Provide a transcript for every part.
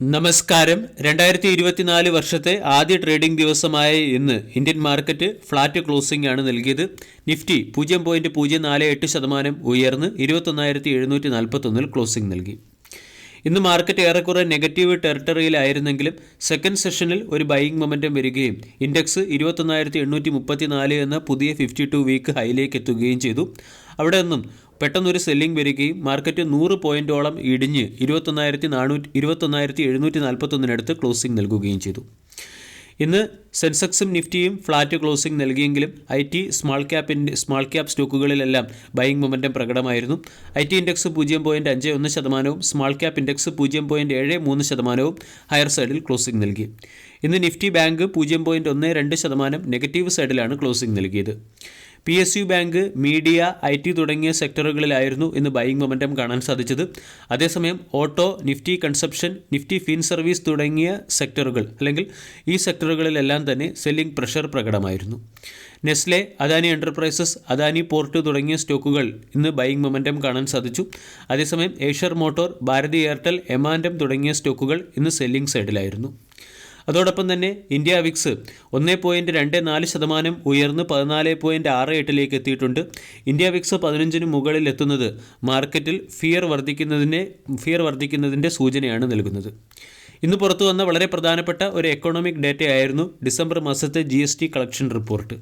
നമസ്കാരം. 2024 വർഷത്തെ ആദ്യ ട്രേഡിംഗ് ദിവസമായ ഇന്ന് ഇന്ത്യൻ മാർക്കറ്റ് ഫ്ലാറ്റ് ക്ലോസിംഗ് ആണ് നൽകിയത്. നിഫ്റ്റി 0.048% ഉയർന്ന് 21,741 ക്ലോസിംഗ് നൽകി. ഇന്ന് മാർക്കറ്റ് ഏറെക്കുറെ നെഗറ്റീവ് ടെറിട്ടറിയിലായിരുന്നെങ്കിലും സെക്കൻഡ് സെഷനിൽ ഒരു ബൈയിങ് മൊമെൻറ്റം വരികയും ഇൻഡെക്സ് 21,834 എന്ന പുതിയ 52 വീക്ക് ഹൈയിലേക്ക് എത്തുകയും ചെയ്തു. അവിടെ നിന്നും പെട്ടെന്നൊരു സെല്ലിംഗ് വരികയും മാർക്കറ്റ് 100 പോയിൻറ്റോളം ഇടിഞ്ഞ് 21,741 ക്ലോസിംഗ് നൽകുകയും ചെയ്തു. ഇന്ന് സെൻസെക്സും നിഫ്റ്റിയും ഫ്ലാറ്റ് ക്ലോസിംഗ് നൽകിയെങ്കിലും IT സ്മാൾ ക്യാപ് സ്റ്റോക്കുകളിലെല്ലാം ബൈയിങ് മൊമെൻറ്റം പ്രകടമായിരുന്നു. IT index 0.51%, small cap index 0.73% higher സൈഡിൽ ക്ലോസിംഗ് നൽകി. ഇന്ന് നിഫ്റ്റി ബാങ്ക് 0.12% നെഗറ്റീവ് സൈഡിലാണ് ക്ലോസിംഗ് നൽകിയത്. PSU ബാങ്ക്, മീഡിയ, IT തുടങ്ങിയ സെക്ടറുകളിലായിരുന്നു ഇന്ന് ബൈയിങ് മൊമെൻറ്റം കാണാൻ സാധിച്ചത്. അതേസമയം auto, Nifty consumption, Nifty fin service തുടങ്ങിയ സെക്ടറുകൾ അല്ലെങ്കിൽ ഈ സെക്ടറുകളിലെല്ലാം തന്നെ സെല്ലിംഗ് പ്രഷർ പ്രകടമായിരുന്നു. Nestle, Adani Enterprises, Adani port തുടങ്ങിയ സ്റ്റോക്കുകൾ ഇന്ന് ബൈയിങ് മൊമെൻറ്റം കാണാൻ സാധിച്ചു. അതേസമയം ഏഷ്യർ മോട്ടോർ, ഭാരതി എയർടെൽ, എമാൻഡം തുടങ്ങിയ സ്റ്റോക്കുകൾ ഇന്ന് സെല്ലിംഗ് സൈഡിലായിരുന്നു. അതോടൊപ്പം തന്നെ ഇന്ത്യ വിക്സ് 1.24% ഉയർന്ന് 14.68 എത്തിയിട്ടുണ്ട്. ഇന്ത്യ വിക്സ് 15 മുകളിൽ എത്തുന്നത് മാർക്കറ്റിൽ ഫിയർ വർദ്ധിക്കുന്നതിൻ്റെ സൂചനയാണ് നൽകുന്നത്. ഇന്ന് പുറത്തു വന്ന വളരെ പ്രധാനപ്പെട്ട ഒരു എക്കണോമിക് ഡേറ്റയായിരുന്നു ഡിസംബർ മാസത്തെ GST കളക്ഷൻ റിപ്പോർട്ട്.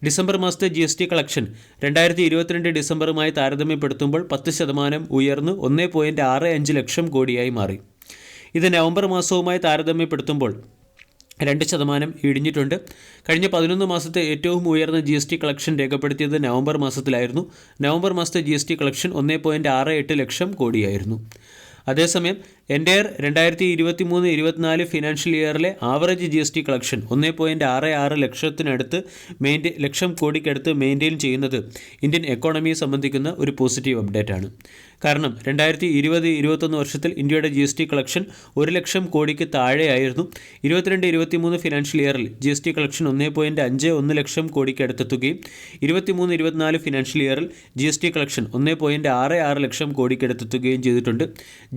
ഡിസംബർ മാസത്തെ GST കളക്ഷൻ 2022 ഡിസംബറുമായി താരതമ്യപ്പെടുത്തുമ്പോൾ 10% ഉയർന്ന് 1.65 ലക്ഷം കോടിയായി മാറി. ഇത് നവംബർ മാസവുമായി താരതമ്യപ്പെടുത്തുമ്പോൾ 2% ഇടിഞ്ഞിട്ടുണ്ട്. കഴിഞ്ഞ 11 മാസത്തെ ഏറ്റവും ഉയർന്ന GST കളക്ഷൻ രേഖപ്പെടുത്തിയത് നവംബർ മാസത്തിലായിരുന്നു. നവംബർ മാസത്തെ GST കളക്ഷൻ 1.68 ലക്ഷം കോടിയായിരുന്നു. അതേസമയം എൻ്റയർ 2023-24 ഫിനാൻഷ്യൽ ഇയറിലെ ആവറേജ് GST കളക്ഷൻ 1.66 ലക്ഷം കോടിക്കടുത്ത് മെയിൻറ്റെയിൻ ചെയ്യുന്നത് ഇന്ത്യൻ എക്കോണമിയെ സംബന്ധിക്കുന്ന ഒരു പോസിറ്റീവ് അപ്ഡേറ്റാണ്. കാരണം 2020-21 വർഷത്തിൽ ഇന്ത്യയുടെ GST കളക്ഷൻ 1 ലക്ഷം കോടിക്ക് താഴെയായിരുന്നു. 22-23 ഫിനാൻഷ്യൽ ഇയറിൽ GST കളക്ഷൻ 1.51 ലക്ഷം കോടിക്ക് അടുത്തെത്തുകയും 23-24 ഫിനാൻഷ്യൽ ഇയറിൽ GST കളക്ഷൻ 1.66 ലക്ഷം കോടിക്ക് അടുത്തെത്തുകയും ചെയ്തിട്ടുണ്ട്.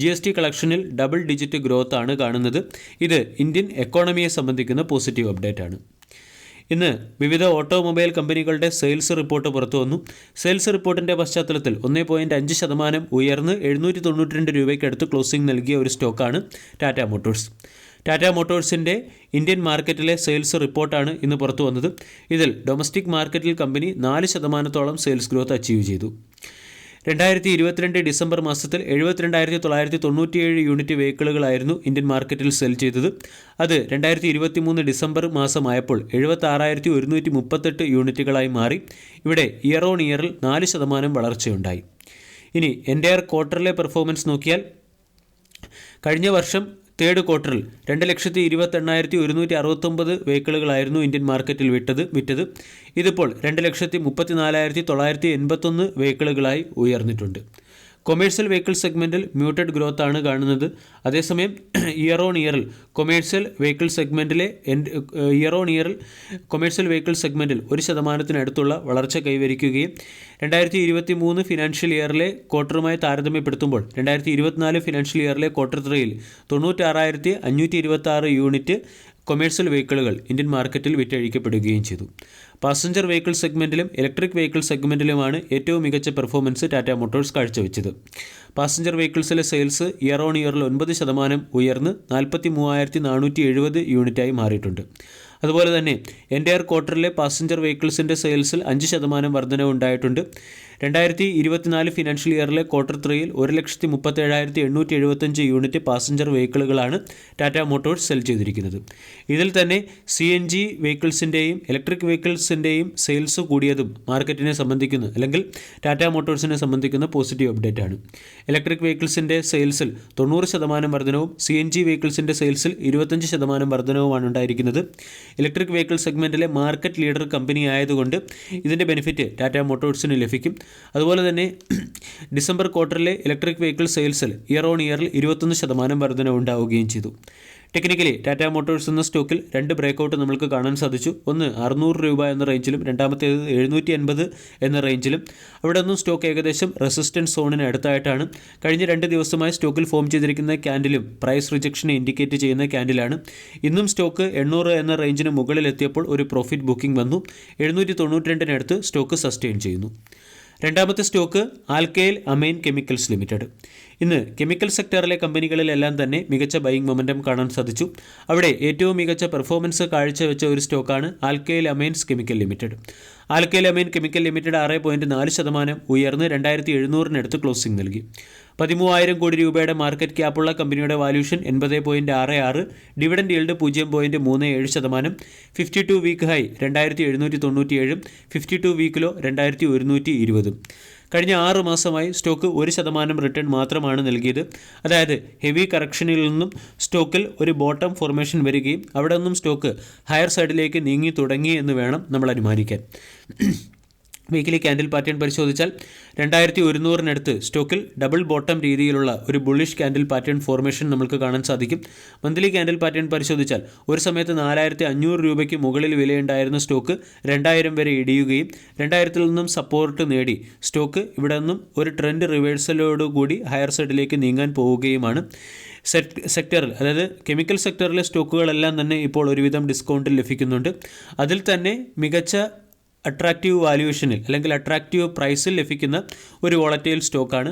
GST കളക്ഷനിൽ ഡബിൾ ഡിജിറ്റ് ഗ്രോത്ത് ആണ് കാണുന്നത്. ഇത് ഇന്ത്യൻ എക്കോണമിയെ സംബന്ധിക്കുന്ന പോസിറ്റീവ് അപ്ഡേറ്റ് ആണ്. ഇന്ന് വിവിധ ഓട്ടോമൊബൈൽ കമ്പനികളുടെ സെയിൽസ് റിപ്പോർട്ട് പുറത്തു വന്നു. സെയിൽസ് റിപ്പോർട്ടിൻ്റെ പശ്ചാത്തലത്തിൽ 1.5% ഉയർന്ന് 792 രൂപയ്ക്കടുത്ത് ക്ലോസിംഗ് നൽകിയ ഒരു സ്റ്റോക്കാണ് ടാറ്റ മോട്ടോഴ്സ്. ടാറ്റ മോട്ടോഴ്സിൻ്റെ ഇന്ത്യൻ മാർക്കറ്റിലെ സെയിൽസ് റിപ്പോർട്ടാണ് ഇന്ന് പുറത്തു വന്നത്. ഇതിൽ ഡൊമസ്റ്റിക് മാർക്കറ്റിൽ കമ്പനി 4%-ഓളം സെയിൽസ് ഗ്രോത്ത് അച്ചീവ് ചെയ്തു. 2022 ഡിസംബർ മാസത്തിൽ 72,997 യൂണിറ്റ് വെഹിക്കിളുകളായിരുന്നു ഇന്ത്യൻ മാർക്കറ്റിൽ സെൽ ചെയ്തത്. അത് 2023 ഡിസംബർ മാസമായപ്പോൾ 76,138 യൂണിറ്റുകളായി മാറി. ഇവിടെ ഇയർ ഓൺ ഇയറിൽ 4% വളർച്ചയുണ്ടായി. ഇനി എൻ്റയർ ക്വാർട്ടറിലെ പെർഫോമൻസ് നോക്കിയാൽ കഴിഞ്ഞ വർഷം തേർഡ് ക്വാർട്ടറിൽ 2,28,169 വെഹിക്കിളുകളായിരുന്നു ഇന്ത്യൻ മാർക്കറ്റിൽ വിറ്റത്. ഇതിപ്പോൾ 2,34,981 വെഹിക്കിളുകളായി ഉയർന്നിട്ടുണ്ട്. കൊമേഴ്സ്യൽ വെഹിക്കിൾ സെഗ്മെൻറ്റിൽ മ്യൂട്ടഡ് ഗ്രോത്ത് ആണ് കാണുന്നത്. അതേസമയം ഇയർ ഓൺ ഇയറിൽ കൊമേഴ്സ്യൽ വെഹിക്കിൾ സെഗ്മെൻറ്റിൽ 1%-അടുത്തുള്ള വളർച്ച കൈവരിക്കുകയും 2023 ഫിനാൻഷ്യൽ ഇയറിലെ ക്വാർട്ടറുമായി താരതമ്യപ്പെടുത്തുമ്പോൾ 2024 ഫിനാൻഷ്യൽ ഇയറിലെ ക്വാർട്ടർ 3യിൽ 96,526 യൂണിറ്റ് കൊമേഴ്സ്യൽ വെഹിക്കിളുകൾ ഇന്ത്യൻ മാർക്കറ്റിൽ വിറ്റഴിക്കപ്പെടുകയും ചെയ്തു. പാസഞ്ചർ വെഹിക്കിൾ സെഗ്മെൻറ്റിലും ഇലക്ട്രിക് വെഹിക്കിൾ സെഗ്മെൻറ്റിലുമാണ് ഏറ്റവും മികച്ച പെർഫോമൻസ് ടാറ്റ മോട്ടോഴ്സ് കാഴ്ചവെച്ചത്. പാസഞ്ചർ വെഹിക്കിൾസിലെ സെയിൽസ് ഇയർ ഓൺ ഇയറിൽ 9% ഉയർന്ന് 43,470 യൂണിറ്റായി മാറിയിട്ടുണ്ട്. അതുപോലെ തന്നെ എൻ്റയർ ക്വാർട്ടറിലെ പാസഞ്ചർ വെഹിക്കിൾസിൻ്റെ സെയിൽസിൽ 5% വർധനവ് ഉണ്ടായിട്ടുണ്ട്. 2024 ഫിനാൻഷ്യൽ ഇയറിലെ ക്വാർട്ടർ 3യിൽ 1,37,875 യൂണിറ്റ് പാസഞ്ചർ വെഹിക്കിളുകളാണ് ടാറ്റ മോട്ടോഴ്സ് സെൽ ചെയ്തിരിക്കുന്നത്. ഇതിൽ തന്നെ CNG വെഹിക്കിൾസിൻ്റെയും ഇലക്ട്രിക് വെഹിക്കിൾസിൻ്റെയും സെയിൽസ് കൂടിയതും മാർക്കറ്റിനെ സംബന്ധിക്കുന്ന അല്ലെങ്കിൽ ടാറ്റ മോട്ടോഴ്സിനെ സംബന്ധിക്കുന്ന പോസിറ്റീവ് അപ്ഡേറ്റ് ആണ്. ഇലക്ട്രിക് വെഹിക്കിൾസിൻ്റെ സെയിൽസിൽ 90% വർധനവും CNG വെഹിക്കിൾസിൻ്റെ സെയിൽസിൽ 25% വർധനവുമാണ് ഉണ്ടായിരിക്കുന്നത്. ഇലക്ട്രിക് വെഹിക്കിൾ സെഗ്മെൻറ്റിലെ മാർക്കറ്റ് ലീഡർ കമ്പനി ആയതുകൊണ്ട് ഇതിൻ്റെ ബെനിഫിറ്റ് ടാറ്റ മോട്ടോഴ്സിന് ലഭിക്കും. അതുപോലെ തന്നെ ഡിസംബർ ക്വാർട്ടറിലെ ഇലക്ട്രിക് വെഹിക്കിൾ സെയിൽസിൽ ഇയർ ഓൺ ഇയറിൽ 21% വർധന ഉണ്ടാവുകയും ചെയ്തു. ടെക്നിക്കലി ടാറ്റ മോട്ടോഴ്സ് എന്ന സ്റ്റോക്കിൽ 2 ബ്രേക്കൗട്ട് നമുക്ക് കാണാൻ സാധിച്ചു. ഒന്ന് 600 രൂപ എന്ന റേഞ്ചിലും രണ്ടാമത്തേത് 750 എന്ന റേഞ്ചിലും. അവിടെ നിന്നും സ്റ്റോക്ക് ഏകദേശം റെസിസ്റ്റൻസ് സോണിന് അടുത്തായിട്ടാണ്. കഴിഞ്ഞ 2 ദിവസമായി സ്റ്റോക്കിൽ ഫോം ചെയ്തിരിക്കുന്ന ക്യാൻഡിലും പ്രൈസ് റിജക്ഷനെ ഇൻഡിക്കേറ്റ് ചെയ്യുന്ന ക്യാൻഡിലാണ്. ഇന്നും സ്റ്റോക്ക് 800 എന്ന റേഞ്ചിന് മുകളിലെത്തിയപ്പോൾ ഒരു പ്രോഫിറ്റ് ബുക്കിംഗ് വന്നു. 792-നടുത്ത് സ്റ്റോക്ക് സസ്റ്റെയിൻ ചെയ്യുന്നു. രണ്ടാമത്തെ stock alkyl amen chemicals limited. ഇന്ന് കെമിക്കൽ സെക്ടറിലെ കമ്പനികളിലെല്ലാം തന്നെ മികച്ച ബൈയിങ് മൊമെൻറ്റം കാണാൻ സാധിച്ചു. അവിടെ ഏറ്റവും മികച്ച പെർഫോമൻസ് കാഴ്ചവെച്ച ഒരു സ്റ്റോക്കാണ് alkyl amines chemical limited. Alkyl amen chemical limited 6.4% ഉയർന്ന് 2700-നടുത്ത് ക്ലോസിംഗ് നൽകി. 13,000 കോടി രൂപയുടെ മാർക്കറ്റ് ക്യാപ്പുള്ള കമ്പനിയുടെ valuation 80.66, dividend yield 0.37%, 52 week high 2797, 52 week low 2120. കഴിഞ്ഞ 6 മാസമായി സ്റ്റോക്ക് 1% റിട്ടേൺ മാത്രമാണ് നൽകിയത്. അതായത് ഹെവി കറക്ഷനിൽ നിന്നും സ്റ്റോക്കിൽ ഒരു ബോട്ടം ഫോർമേഷൻ വരികയും അവിടെ നിന്നും സ്റ്റോക്ക് ഹയർ സൈഡിലേക്ക് നീങ്ങി തുടങ്ങി എന്ന് വേണം നമ്മൾ അനുമാനിക്കാൻ. വീക്കിലി ക്യാൻഡിൽ പാറ്റേൺ പരിശോധിച്ചാൽ 2100-നടുത്ത് സ്റ്റോക്കിൽ ഡബിൾ ബോട്ടം രീതിയിലുള്ള ഒരു ബുള്ളിഷ് ക്യാൻഡിൽ പാറ്റേൺ ഫോർമേഷൻ നമുക്ക് കാണാൻ സാധിക്കും. മന്ത്ലി ക്യാൻഡിൽ പാറ്റേൺ പരിശോധിച്ചാൽ ഒരു സമയത്ത് 4500 രൂപയ്ക്ക് മുകളിൽ വിലയുണ്ടായിരുന്ന സ്റ്റോക്ക് 2000 വരെ ഇടിയുകയും 2000-ൽ നിന്നും സപ്പോർട്ട് നേടി സ്റ്റോക്ക് ഇവിടെ നിന്നും ഒരു ട്രെൻഡ് റിവേഴ്സലോടുകൂടി ഹയർ സൈഡിലേക്ക് നീങ്ങാൻ പോവുകയുമാണ്. സെക്ടറിൽ, അതായത് കെമിക്കൽ സെക്ടറിലെ സ്റ്റോക്കുകളെല്ലാം തന്നെ ഇപ്പോൾ ഒരുവിധം ഡിസ്കൗണ്ടിൽ ലഭിക്കുന്നുണ്ട്. അതിൽ തന്നെ മികച്ച അട്രാക്റ്റീവ് വാല്യൂഷനിൽ അല്ലെങ്കിൽ അട്രാക്റ്റീവ് പ്രൈസിൽ ലഭിക്കുന്ന ഒരു വോളറ്റൈൽ സ്റ്റോക്കാണ്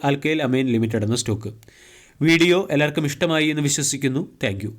ആൽക്കൈൽ അമൈൻ ലിമിറ്റഡ് എന്ന സ്റ്റോക്ക്. വീഡിയോ എല്ലാവർക്കും ഇഷ്ടമായി എന്ന് വിശ്വസിക്കുന്നു. താങ്ക്